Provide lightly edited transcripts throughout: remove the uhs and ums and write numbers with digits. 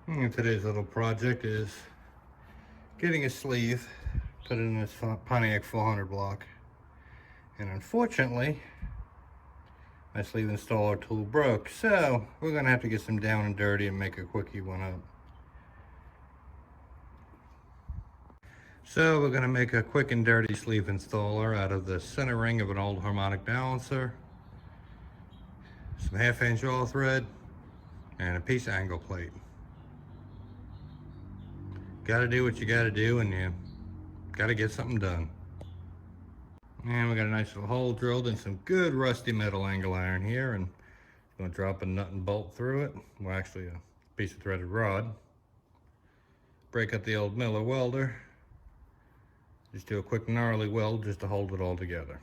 And today's little project is getting a sleeve, put it in this Pontiac 400 block. And unfortunately, my sleeve installer tool broke, so we're gonna have to get some down and dirty and make a quickie one up. So we're gonna make a quick and dirty sleeve installer out of the center ring of an old harmonic balancer, some 1/2 inch oil thread, and a piece of angle plate. Gotta do what you gotta do, and you gotta get something done. And we got a nice little hole drilled in some good rusty metal angle iron here, and I'm gonna drop a nut and bolt through it. Well, actually a piece of threaded rod. Break up the old Miller welder. Just do a quick gnarly weld just to hold it all together.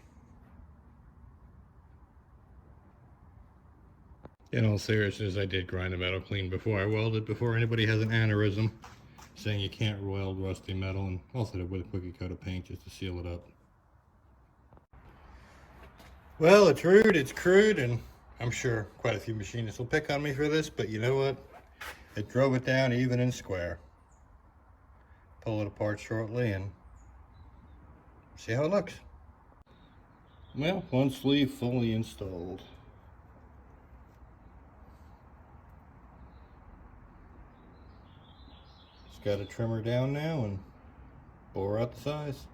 In all seriousness, I did grind the metal clean before I welded, before anybody has an aneurysm saying you can't weld rusty metal, and also did with a quickie coat of paint just to seal it up. Well, it's rude, it's crude, and I'm sure quite a few machinists will pick on me for this, but you know what? It drove it down even and square. Pull it apart shortly and see how it looks. Well, one sleeve fully installed. Just got to trim her down now and bore out the size.